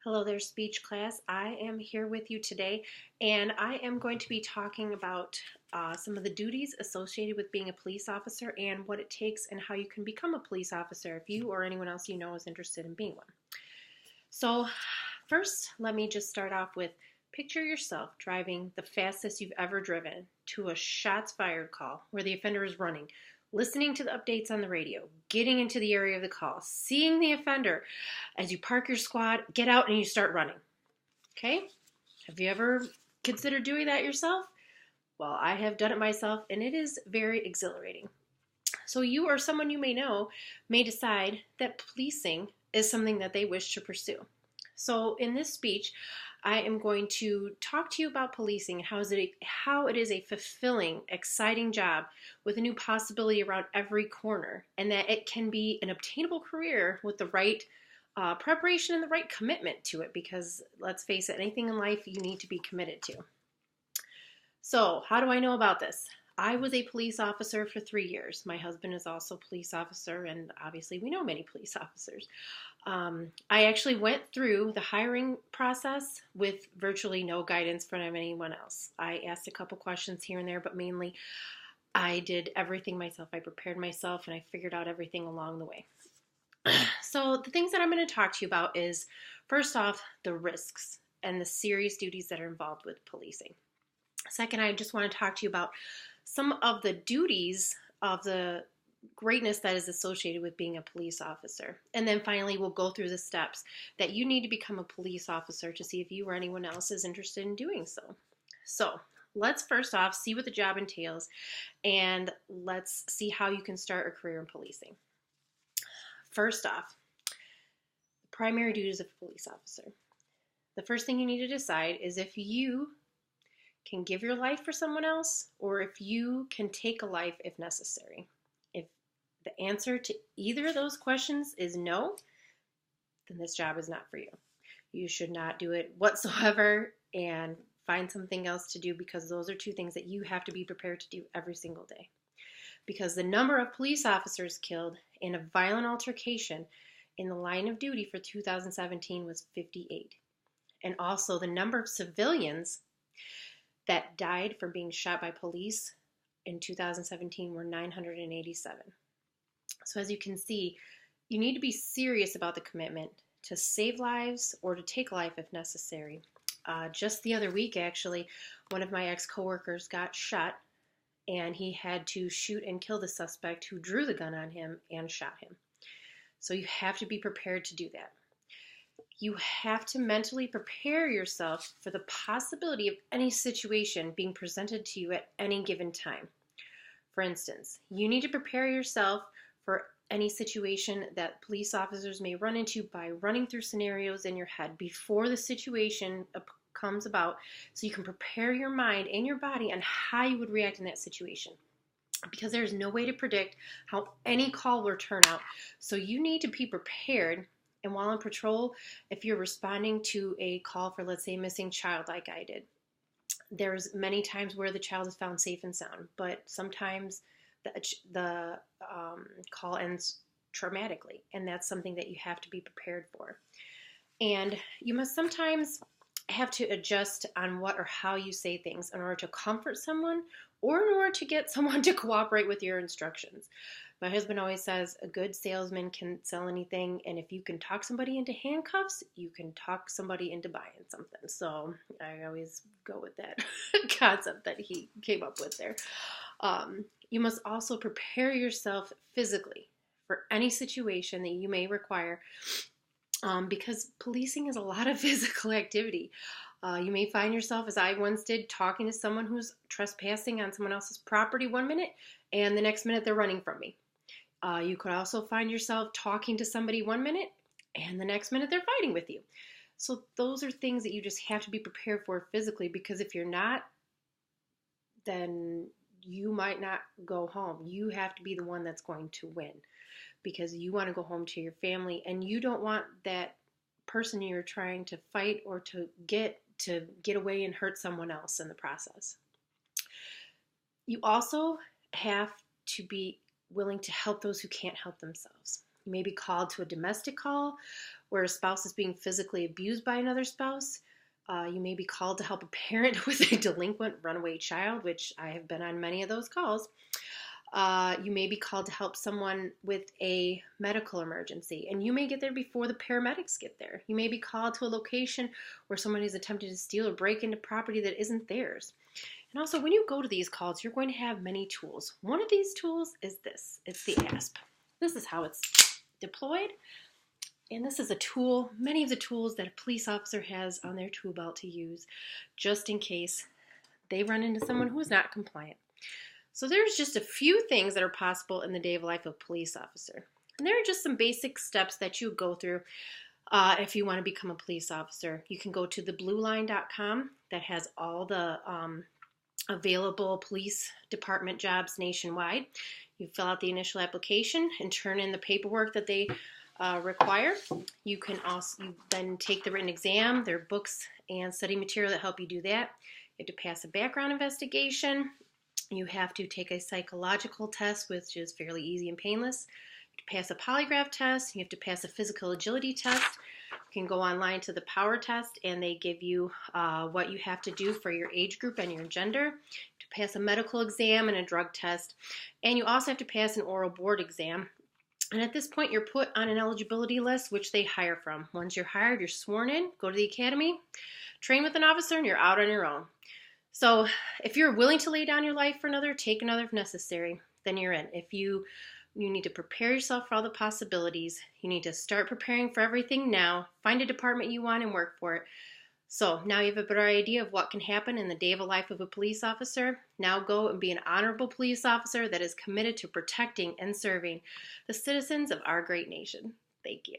Hello there, speech class. I am here with you today, and I am going to be talking about some of the duties associated with being a police officer and what it takes and how you can become a police officer if you or anyone else you know is interested in being one. So, first, let me just start off with picture yourself driving the fastest you've ever driven to a shots fired call where the offender is running, listening to the updates on the radio, getting into the area of the call, seeing the offender as you park your squad, get out, and you start running. Okay? Have you ever considered doing that yourself? Well, I have done it myself, and it is very exhilarating. So, you or someone you may know may decide that policing is something that they wish to pursue. So, in this speech, I am going to talk to you about policing and how it is a fulfilling, exciting job with a new possibility around every corner, and that it can be an obtainable career with the right preparation and the right commitment to it. Because let's face it, anything in life you need to be committed to. So, how do I know about this? I was a police officer for 3 years. My husband is also a police officer, and obviously we know many police officers. I actually went through the hiring process with virtually no guidance from anyone else. I asked a couple questions here and there, but mainly I did everything myself. I prepared myself and I figured out everything along the way. So the things that I'm going to talk to you about is, first off, the risks and the serious duties that are involved with policing. Second, I just want to talk to you about some of the duties of the greatness that is associated with being a police officer. And then finally, we'll go through the steps that you need to become a police officer to see if you or anyone else is interested in doing so. So, let's first off see what the job entails, and let's see how you can start a career in policing. First off, the primary duties of a police officer. The first thing you need to decide is if you can give your life for someone else or if you can take a life if necessary. If the answer to either of those questions is no, then this job is not for you. You should not do it whatsoever and find something else to do, because those are two things that you have to be prepared to do every single day. Because the number of police officers killed in a violent altercation in the line of duty for 2017 was 58. And also the number of civilians that died from being shot by police in 2017 were 987. So as you can see, you need to be serious about the commitment to save lives or to take life if necessary. Just the other week, actually, one of my ex-coworkers got shot, and he had to shoot and kill the suspect who drew the gun on him and shot him. So you have to be prepared to do that. You have to mentally prepare yourself for the possibility of any situation being presented to you at any given time. For instance, you need to prepare yourself for any situation that police officers may run into by running through scenarios in your head before the situation comes about, so you can prepare your mind and your body on how you would react in that situation. Because there's no way to predict how any call will turn out. So you need to be prepared. And while on patrol, if you're responding to a call for, let's say, a missing child like I did, there's many times where the child is found safe and sound, but sometimes the call ends traumatically, and that's something that you have to be prepared for. And you must sometimes have to adjust on what or how you say things in order to comfort someone or in order to get someone to cooperate with your instructions. My husband always says a good salesman can sell anything, and if you can talk somebody into handcuffs, you can talk somebody into buying something. So I always go with that concept that he came up with there. You must also prepare yourself physically for any situation that you may require, because policing is a lot of physical activity. You may find yourself, as I once did, talking to someone who's trespassing on someone else's property one minute, and the next minute they're running from me. You could also find yourself talking to somebody one minute, and the next minute they're fighting with you. So those are things that you just have to be prepared for physically, because if you're not, then you might not go home. You have to be the one that's going to win, because you want to go home to your family, and you don't want that person you're trying to fight or to get away and hurt someone else in the process. You also have to be willing to help those who can't help themselves. You may be called to a domestic call where a spouse is being physically abused by another spouse. You may be called to help a parent with a delinquent runaway child, which I have been on many of those calls. You may be called to help someone with a medical emergency, and you may get there before the paramedics get there. You may be called to a location where someone is attempted to steal or break into property that isn't theirs. And also, when you go to these calls, you're going to have many tools. One of these tools is this. It's the ASP. This is how it's deployed. And this is a tool, many of the tools that a police officer has on their tool belt to use just in case they run into someone who is not compliant. So there's just a few things that are possible in the day of life of a police officer. And there are just some basic steps that you go through if you want to become a police officer. You can go to theblueline.com that has all the available police department jobs nationwide. You fill out the initial application and turn in the paperwork that they require. You then take the written exam. There are books and study material that help you do that. You have to pass a background investigation. You have to take a psychological test, which is fairly easy and painless. You have to pass a polygraph test. You have to pass a physical agility test. You can go online to the power test, and they give you what you have to do for your age group and your gender. You have to pass a medical exam and a drug test. And you also have to pass an oral board exam. And at this point, you're put on an eligibility list, which they hire from. Once you're hired, you're sworn in, go to the academy, train with an officer, and you're out on your own. So if you're willing to lay down your life for another, take another if necessary, then you're in. If you need to prepare yourself for all the possibilities. You need to start preparing for everything now. Find a department you want and work for it. So now you have a better idea of what can happen in the day of a life of a police officer. Now go and be an honorable police officer that is committed to protecting and serving the citizens of our great nation. Thank you.